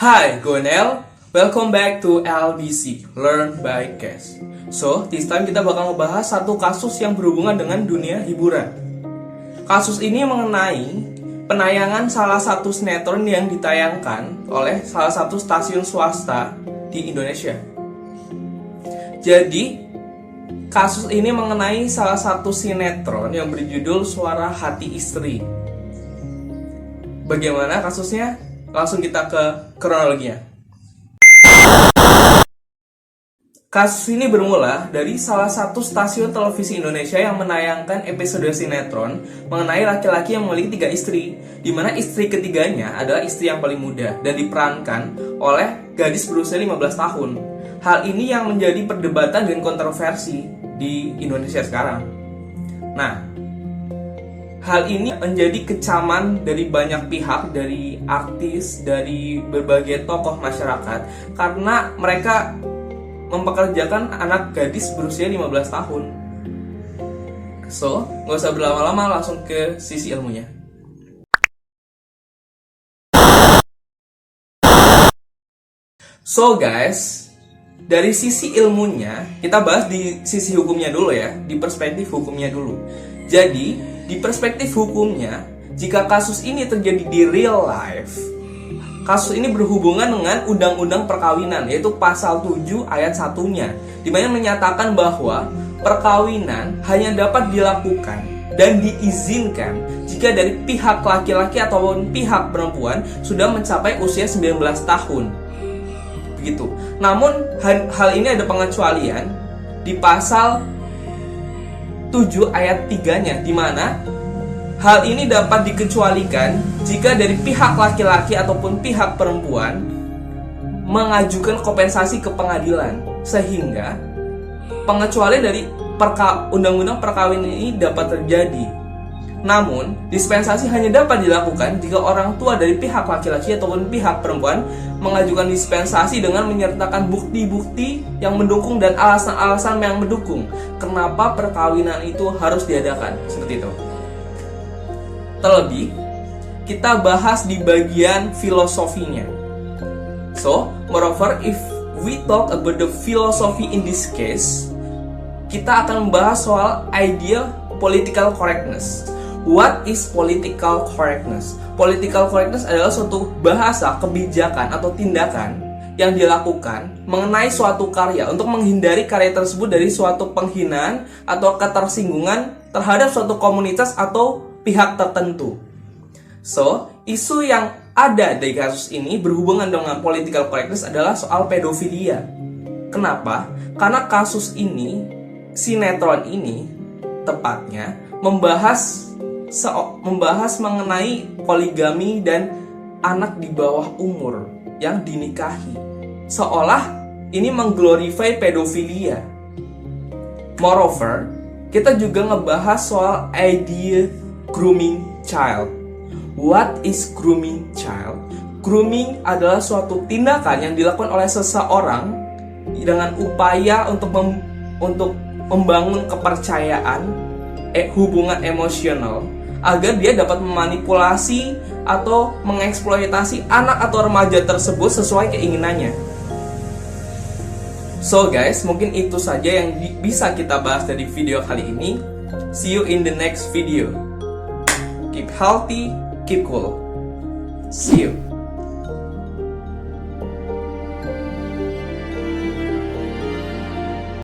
Hi, Gonel. Welcome back to LBC, Learn by Cash. So, this time kita bakal ngebahas satu kasus yang berhubungan dengan dunia hiburan. Kasus ini mengenai penayangan salah satu sinetron yang ditayangkan oleh salah satu stasiun swasta di Indonesia. Jadi, kasus ini mengenai salah satu sinetron yang berjudul Suara Hati Istri. Bagaimana kasusnya? Langsung kita ke kronologinya. Kasus ini bermula dari salah satu stasiun televisi Indonesia yang menayangkan episode sinetron mengenai laki-laki yang memiliki 3 istri, di mana istri ketiganya adalah istri yang paling muda dan diperankan oleh gadis berusia 15 tahun. Hal ini yang menjadi perdebatan dan kontroversi di Indonesia sekarang. Nah, hal ini menjadi kecaman dari banyak pihak, dari artis, dari berbagai tokoh masyarakat, karena mereka mempekerjakan anak gadis berusia 15 tahun. So, nggak usah berlama-lama, langsung ke sisi ilmunya. So guys, dari sisi ilmunya, kita bahas di sisi hukumnya dulu ya, di perspektif hukumnya dulu. Jadi, di perspektif hukumnya, jika kasus ini terjadi di real life, kasus ini berhubungan dengan Undang-Undang Perkawinan, yaitu pasal 7 ayat 1-nya, di mana menyatakan bahwa perkawinan hanya dapat dilakukan dan diizinkan jika dari pihak laki-laki ataupun pihak perempuan sudah mencapai usia 19 tahun. Begitu. Namun hal ini ada pengecualian di pasal 7 ayat 3-nya, di mana hal ini dapat dikecualikan jika dari pihak laki-laki ataupun pihak perempuan mengajukan kompensasi ke pengadilan, sehingga pengecualian dari Undang-Undang Perkawinan ini dapat terjadi. Namun, dispensasi hanya dapat dilakukan jika orang tua dari pihak laki-laki ataupun pihak perempuan mengajukan dispensasi dengan menyertakan bukti-bukti yang mendukung dan alasan-alasan yang mendukung kenapa perkawinan itu harus diadakan, seperti itu. Terlebih, kita bahas di bagian filosofinya. So, moreover, if we talk about the philosophy in this case, kita akan membahas soal idea political correctness. What is political correctness? Political correctness adalah suatu bahasa, kebijakan, atau tindakan yang dilakukan mengenai suatu karya untuk menghindari karya tersebut dari suatu penghinaan atau ketersinggungan terhadap suatu komunitas atau pihak tertentu. So, isu yang ada dari kasus ini berhubungan dengan political correctness adalah soal pedofilia. Kenapa? Karena kasus ini, sinetron ini, tepatnya membahas mengenai poligami dan anak di bawah umur yang dinikahi. Seolah ini mengglorify pedofilia. Moreover, kita juga ngebahas soal idea grooming child. What is grooming child? Grooming adalah suatu tindakan yang dilakukan oleh seseorang dengan upaya untuk membangun kepercayaan, hubungan emosional, agar dia dapat memanipulasi atau mengeksploitasi anak atau remaja tersebut sesuai keinginannya. So guys, mungkin itu saja yang bisa kita bahas dari video kali ini. See you in the next video. Keep healthy, keep cool. See you.